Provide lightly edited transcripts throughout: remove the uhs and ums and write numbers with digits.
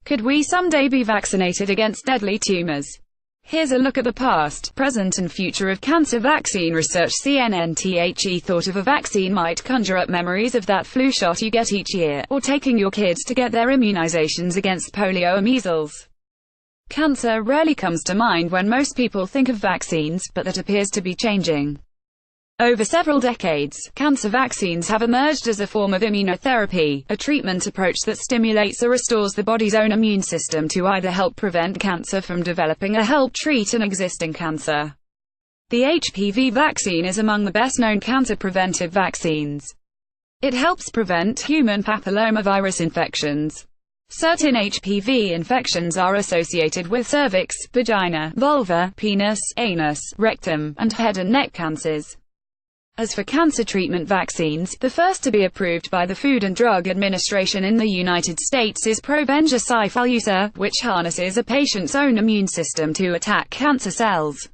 Could we someday be vaccinated against deadly tumors? Here's a look at the past, present and future of cancer vaccine research. CNN. Thought of a vaccine might conjure up memories of that flu shot you get each year, or taking your kids to get their immunizations against polio or measles. Cancer rarely comes to mind when most people think of vaccines, but that appears to be changing. Over several decades, cancer vaccines have emerged as a form of immunotherapy, a treatment approach that stimulates or restores the body's own immune system to either help prevent cancer from developing or help treat an existing cancer. The HPV vaccine is among the best-known cancer preventive vaccines. It helps prevent human papillomavirus infections. Certain HPV infections are associated with cervix, vagina, vulva, penis, anus, rectum, and head and neck cancers. As for cancer treatment vaccines, the first to be approved by the Food and Drug Administration in the United States is Provenja Cyfalusa, which harnesses a patient's own immune system to attack cancer cells.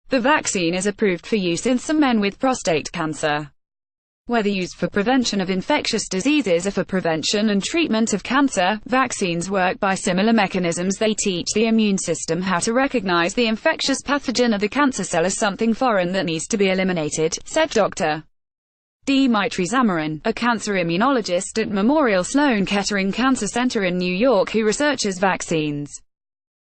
The vaccine is approved for use in some men with prostate cancer. Whether used for prevention of infectious diseases or for prevention and treatment of cancer, vaccines work by similar mechanisms. They teach the immune system how to recognize the infectious pathogen of the cancer cell as something foreign that needs to be eliminated, said Dr. Dmitry Zamarin, a cancer immunologist at Memorial Sloan Kettering Cancer Center in New York who researches vaccines.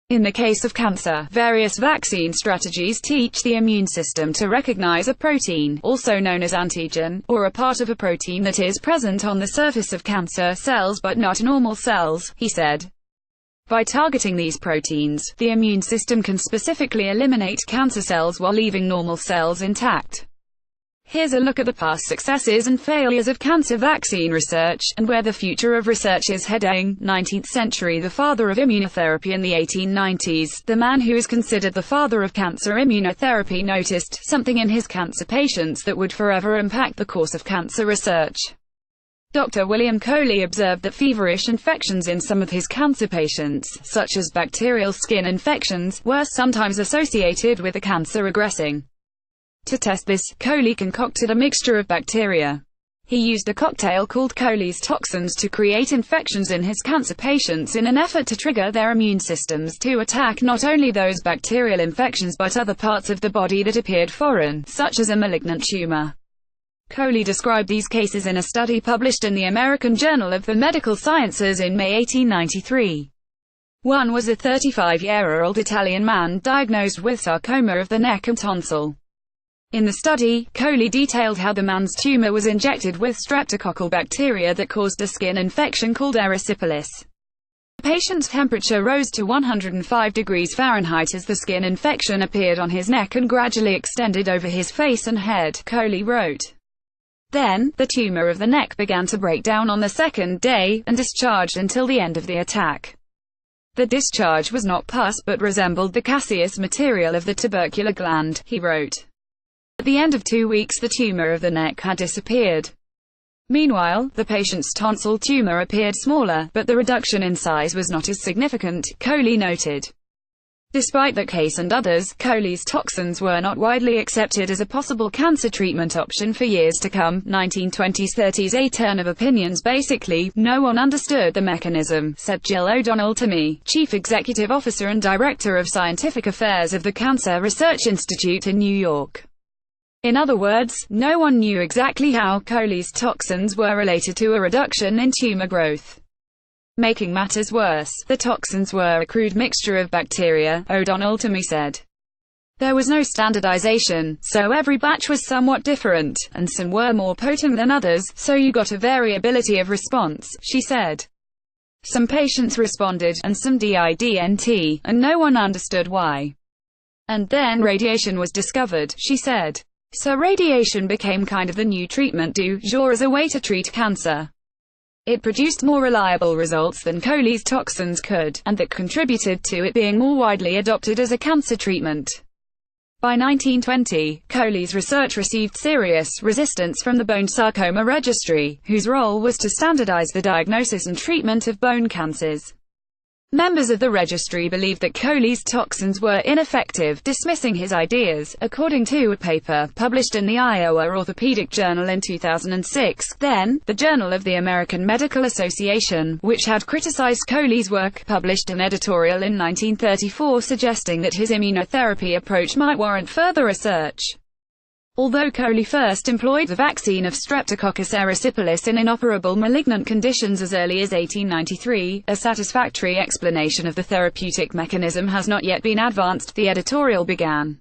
In the case of cancer, various vaccine strategies teach the immune system to recognize a protein, also known as antigen, or a part of a protein that is present on the surface of cancer cells but not normal cells, he said. By targeting these proteins, the immune system can specifically eliminate cancer cells while leaving normal cells intact. Here's a look at the past successes and failures of cancer vaccine research, and where the future of research is heading. 19th century. The father of immunotherapy. In the 1890s, the man who is considered the father of cancer immunotherapy noticed something in his cancer patients that would forever impact the course of cancer research. Dr. William Coley observed that feverish infections in some of his cancer patients, such as bacterial skin infections, were sometimes associated with the cancer regressing. To test this, Coley concocted a mixture of bacteria. He used a cocktail called Coley's toxins to create infections in his cancer patients in an effort to trigger their immune systems to attack not only those bacterial infections but other parts of the body that appeared foreign, such as a malignant tumor. Coley described these cases in a study published in the American Journal of the Medical Sciences in May 1893. One was a 35-year-old Italian man diagnosed with sarcoma of the neck and tonsil. In the study, Coley detailed how the man's tumor was injected with streptococcal bacteria that caused a skin infection called erysipelas. The patient's temperature rose to 105 degrees Fahrenheit as the skin infection appeared on his neck and gradually extended over his face and head, Coley wrote. Then, the tumor of the neck began to break down on the second day, and discharged until the end of the attack. The discharge was not pus but resembled the caseous material of the tubercular gland, he wrote. At the end of 2 weeks the tumor of the neck had disappeared. Meanwhile, the patient's tonsil tumor appeared smaller, but the reduction in size was not as significant, Coley noted. Despite that case and others, Coley's toxins were not widely accepted as a possible cancer treatment option for years to come. 1920s-30s. A turn of opinions. Basically, no one understood the mechanism, said Jill O'Donnell to me, Chief Executive Officer and Director of Scientific Affairs of the Cancer Research Institute in New York. In other words, no one knew exactly how Coley's toxins were related to a reduction in tumor growth. Making matters worse, the toxins were a crude mixture of bacteria, O'Donnell to me said. There was no standardization, so every batch was somewhat different, and some were more potent than others, so you got a variability of response, she said. Some patients responded, and some didn't, and no one understood why. And then radiation was discovered, she said. So radiation became kind of the new treatment du jour as a way to treat cancer. It produced more reliable results than Coley's toxins could, and that contributed to it being more widely adopted as a cancer treatment. By 1920, Coley's research received serious resistance from the Bone Sarcoma Registry, whose role was to standardize the diagnosis and treatment of bone cancers. Members of the registry believed that Coley's toxins were ineffective, dismissing his ideas. According to a paper published in the Iowa Orthopedic Journal in 2006, then, the Journal of the American Medical Association, which had criticized Coley's work, published an editorial in 1934 suggesting that his immunotherapy approach might warrant further research. Although Coley first employed the vaccine of Streptococcus erysipelas in inoperable malignant conditions as early as 1893, a satisfactory explanation of the therapeutic mechanism has not yet been advanced, the editorial began.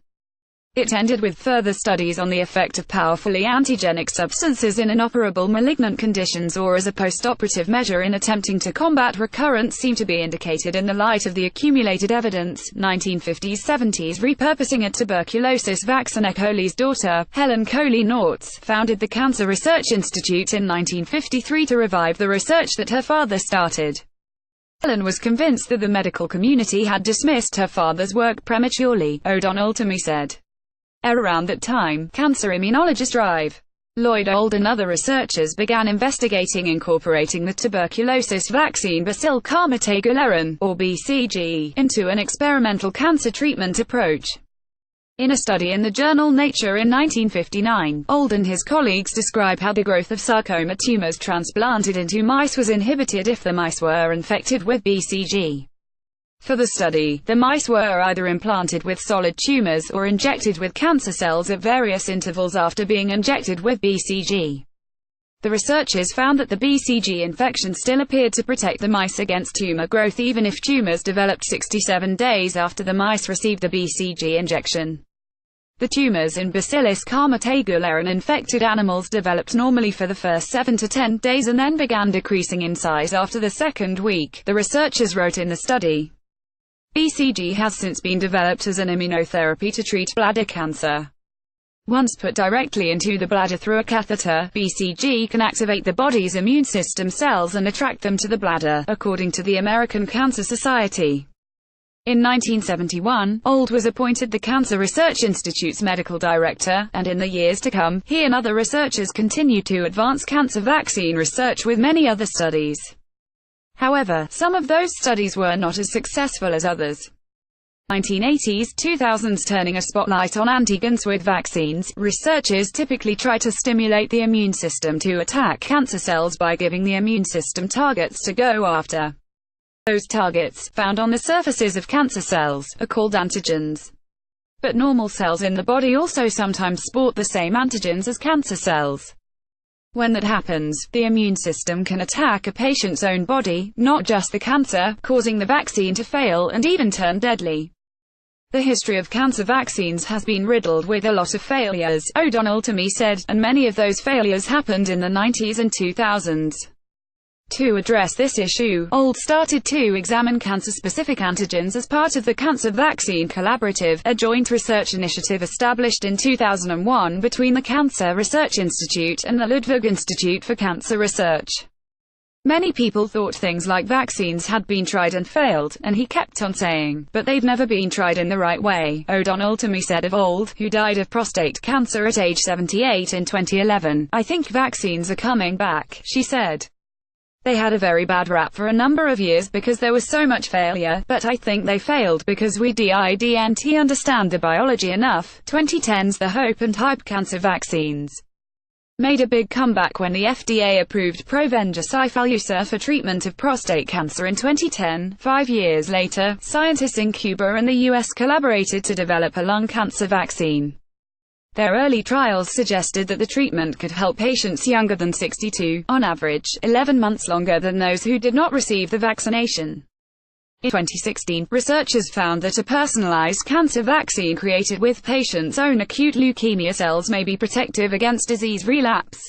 It ended with further studies on the effect of powerfully antigenic substances in inoperable malignant conditions or as a postoperative measure in attempting to combat recurrence seem to be indicated in the light of the accumulated evidence. 1950s-70s repurposing a tuberculosis vaccine. Coley's daughter, Helen Coley Nortz, founded the Cancer Research Institute in 1953 to revive the research that her father started. Helen was convinced that the medical community had dismissed her father's work prematurely, O'Donnell to me said. Around that time, cancer immunologist Rive Lloyd Old and other researchers began investigating incorporating the tuberculosis vaccine Bacillus calmette-guerin, or BCG, into an experimental cancer treatment approach. In a study in the journal Nature in 1959, Old and his colleagues describe how the growth of sarcoma tumors transplanted into mice was inhibited if the mice were infected with BCG. For the study, the mice were either implanted with solid tumors or injected with cancer cells at various intervals after being injected with BCG. The researchers found that the BCG infection still appeared to protect the mice against tumor growth even if tumors developed 67 days after the mice received the BCG injection. The tumors in Bacillus calmette-guerin infected animals developed normally for the first 7 to 10 days and then began decreasing in size after the second week, the researchers wrote in the study. BCG has since been developed as an immunotherapy to treat bladder cancer. Once put directly into the bladder through a catheter, BCG can activate the body's immune system cells and attract them to the bladder, according to the American Cancer Society. In 1971, Old was appointed the Cancer Research Institute's medical director, and in the years to come, he and other researchers continued to advance cancer vaccine research with many other studies. However, some of those studies were not as successful as others. 1980s-2000s turning a spotlight on antigens with vaccines, researchers typically try to stimulate the immune system to attack cancer cells by giving the immune system targets to go after. Those targets, found on the surfaces of cancer cells, are called antigens. But normal cells in the body also sometimes sport the same antigens as cancer cells. When that happens, the immune system can attack a patient's own body, not just the cancer, causing the vaccine to fail and even turn deadly. The history of cancer vaccines has been riddled with a lot of failures, O'Donnell to me said, and many of those failures happened in the 90s and 2000s. To address this issue, Old started to examine cancer-specific antigens as part of the Cancer Vaccine Collaborative, a joint research initiative established in 2001 between the Cancer Research Institute and the Ludwig Institute for Cancer Research. Many people thought things like vaccines had been tried and failed, and he kept on saying, but they've never been tried in the right way, O'Donnell to me said of Old, who died of prostate cancer at age 78 in 2011. I think vaccines are coming back, she said. They had a very bad rap for a number of years because there was so much failure, but I think they failed because we didn't understand the biology enough. 2010's The Hope and Hype cancer vaccines made a big comeback when the FDA approved Provenge Cyfalusa for treatment of prostate cancer in 2010. 5 years later, scientists in Cuba and the US collaborated to develop a lung cancer vaccine. Their early trials suggested that the treatment could help patients younger than 62, on average, 11 months longer than those who did not receive the vaccination. In 2016, researchers found that a personalized cancer vaccine created with patients' own acute leukemia cells may be protective against disease relapse.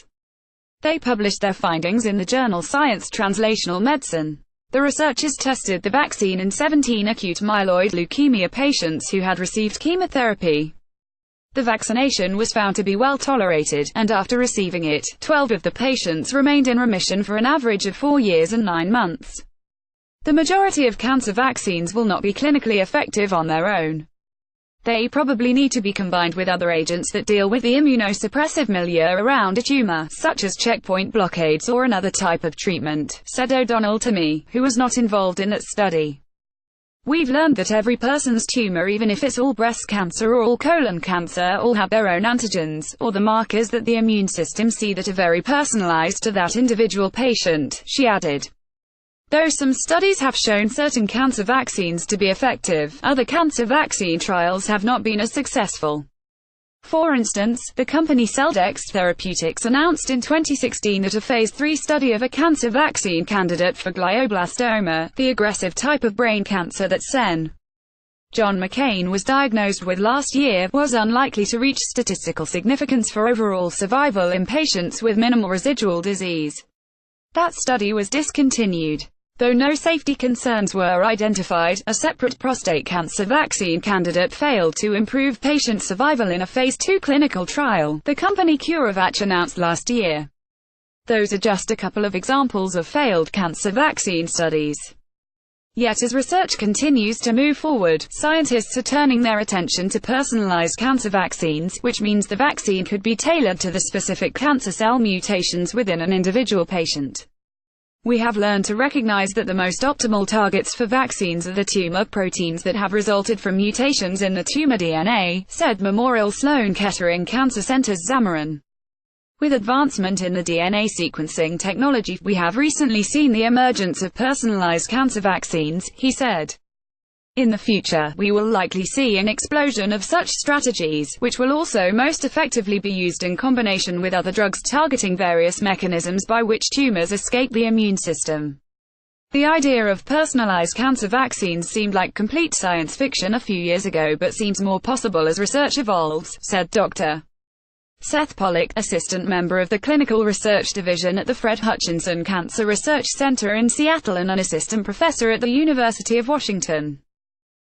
They published their findings in the journal Science Translational Medicine. The researchers tested the vaccine in 17 acute myeloid leukemia patients who had received chemotherapy. The vaccination was found to be well tolerated, and after receiving it, 12 of the patients remained in remission for an average of 4 years and 9 months. The majority of cancer vaccines will not be clinically effective on their own. They probably need to be combined with other agents that deal with the immunosuppressive milieu around a tumor, such as checkpoint blockades or another type of treatment, said O'Donnell to me, who was not involved in that study. We've learned that every person's tumor, even if it's all breast cancer or all colon cancer, all have their own antigens, or the markers that the immune system see that are very personalized to that individual patient, she added. Though some studies have shown certain cancer vaccines to be effective, other cancer vaccine trials have not been as successful. For instance, the company Celldex Therapeutics announced in 2016 that a phase 3 study of a cancer vaccine candidate for glioblastoma, the aggressive type of brain cancer that Sen. John McCain was diagnosed with last year, was unlikely to reach statistical significance for overall survival in patients with minimal residual disease. That study was discontinued. Though no safety concerns were identified, a separate prostate cancer vaccine candidate failed to improve patient survival in a phase 2 clinical trial, the company CureVac announced last year. Those are just a couple of examples of failed cancer vaccine studies. Yet as research continues to move forward, scientists are turning their attention to personalized cancer vaccines, which means the vaccine could be tailored to the specific cancer cell mutations within an individual patient. We have learned to recognize that the most optimal targets for vaccines are the tumor proteins that have resulted from mutations in the tumor DNA, said Memorial Sloan Kettering Cancer Center's Zamarin. With advancement in the DNA sequencing technology, we have recently seen the emergence of personalized cancer vaccines, he said. In the future, we will likely see an explosion of such strategies, which will also most effectively be used in combination with other drugs targeting various mechanisms by which tumors escape the immune system. The idea of personalized cancer vaccines seemed like complete science fiction a few years ago, but seems more possible as research evolves, said Dr. Seth Pollack, assistant member of the Clinical Research Division at the Fred Hutchinson Cancer Research Center in Seattle and an assistant professor at the University of Washington.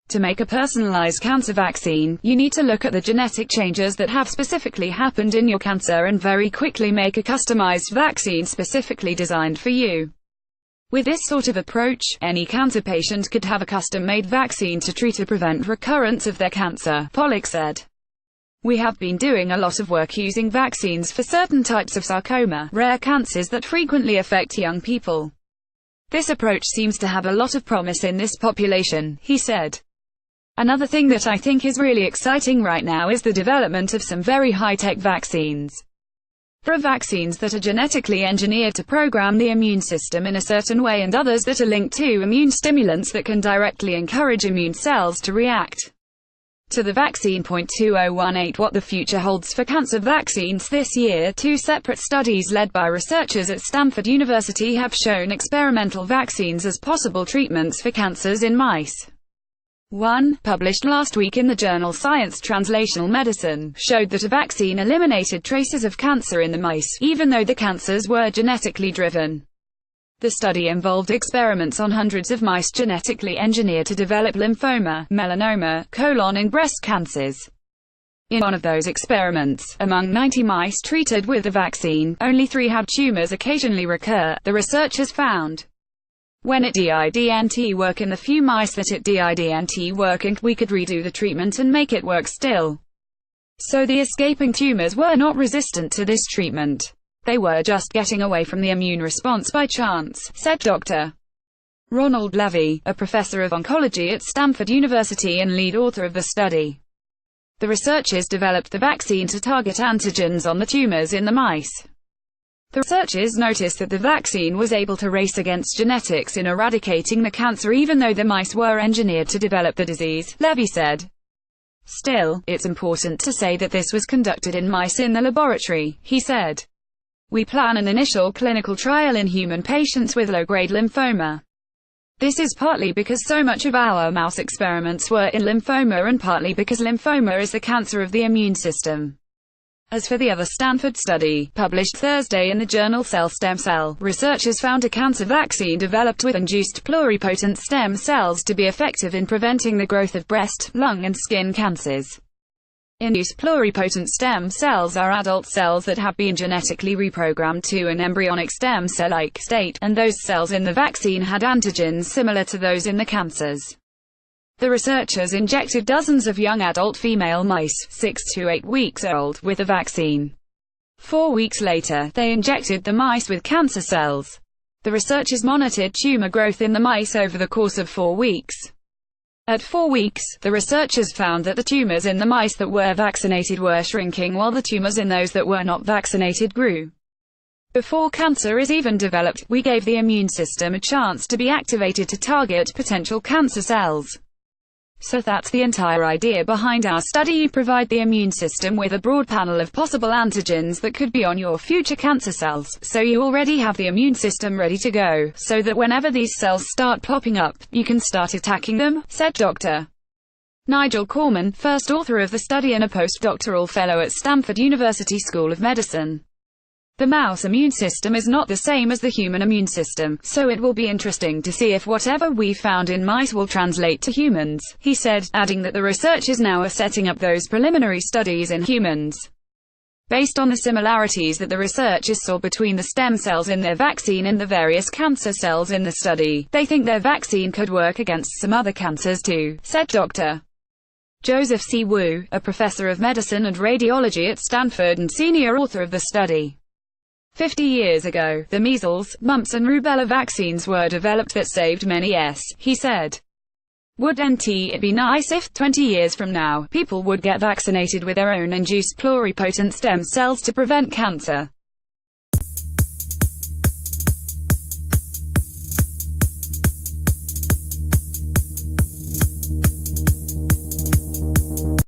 To make a personalized cancer vaccine, you need to look at the genetic changes that have specifically happened in your cancer and very quickly make a customized vaccine specifically designed for you. With this sort of approach, any cancer patient could have a custom-made vaccine to treat or prevent recurrence of their cancer, Pollack said. We have been doing a lot of work using vaccines for certain types of sarcoma, rare cancers that frequently affect young people. This approach seems to have a lot of promise in this population, he said. Another thing that I think is really exciting right now is the development of some very high-tech vaccines. There are vaccines that are genetically engineered to program the immune system in a certain way and others that are linked to immune stimulants that can directly encourage immune cells to react to the vaccine. 2018 What the future holds for cancer vaccines this year. Two separate studies led by researchers at Stanford University have shown experimental vaccines as possible treatments for cancers in mice. One, published last week in the journal Science Translational Medicine, showed that a vaccine eliminated traces of cancer in the mice, even though the cancers were genetically driven. The study involved experiments on hundreds of mice genetically engineered to develop lymphoma, melanoma, colon and breast cancers. In one of those experiments, among 90 mice treated with the vaccine, only 3 had tumors occasionally recur, the researchers found. When it didn't work in the few mice that it didn't work in, we could redo the treatment and make it work still. So the escaping tumors were not resistant to this treatment. They were just getting away from the immune response by chance, said Dr. Ronald Levy, a professor of oncology at Stanford University and lead author of the study. The researchers developed the vaccine to target antigens on the tumors in the mice. The researchers noticed that the vaccine was able to race against genetics in eradicating the cancer even though the mice were engineered to develop the disease, Levy said. Still, it's important to say that this was conducted in mice in the laboratory, he said. We plan an initial clinical trial in human patients with low-grade lymphoma. This is partly because so much of our mouse experiments were in lymphoma and partly because lymphoma is the cancer of the immune system. As for the other Stanford study, published Thursday in the journal Cell Stem Cell, researchers found a cancer vaccine developed with induced pluripotent stem cells to be effective in preventing the growth of breast, lung and skin cancers. Induced pluripotent stem cells are adult cells that have been genetically reprogrammed to an embryonic stem cell-like state, and those cells in the vaccine had antigens similar to those in the cancers. The researchers injected dozens of young adult female mice, 6 to 8 weeks old, with the vaccine. 4 weeks later, they injected the mice with cancer cells. The researchers monitored tumor growth in the mice over the course of 4 weeks. At 4 weeks, the researchers found that the tumors in the mice that were vaccinated were shrinking while the tumors in those that were not vaccinated grew. Before cancer is even developed, we gave the immune system a chance to be activated to target potential cancer cells. So that's the entire idea behind our study. You provide the immune system with a broad panel of possible antigens that could be on your future cancer cells, so you already have the immune system ready to go, so that whenever these cells start popping up, you can start attacking them, said Dr. Nigel Corman, first author of the study and a postdoctoral fellow at Stanford University School of Medicine. The mouse immune system is not the same as the human immune system, so it will be interesting to see if whatever we found in mice will translate to humans, he said, adding that the researchers now are setting up those preliminary studies in humans. Based on the similarities that the researchers saw between the stem cells in their vaccine and the various cancer cells in the study, they think their vaccine could work against some other cancers too, said Dr. Joseph C. Wu, a professor of medicine and radiology at Stanford and senior author of the study. 50 years ago, the measles, mumps and rubella vaccines were developed that saved many he said. Wouldn't it be nice if, 20 years from now, people would get vaccinated with their own induced pluripotent stem cells to prevent cancer?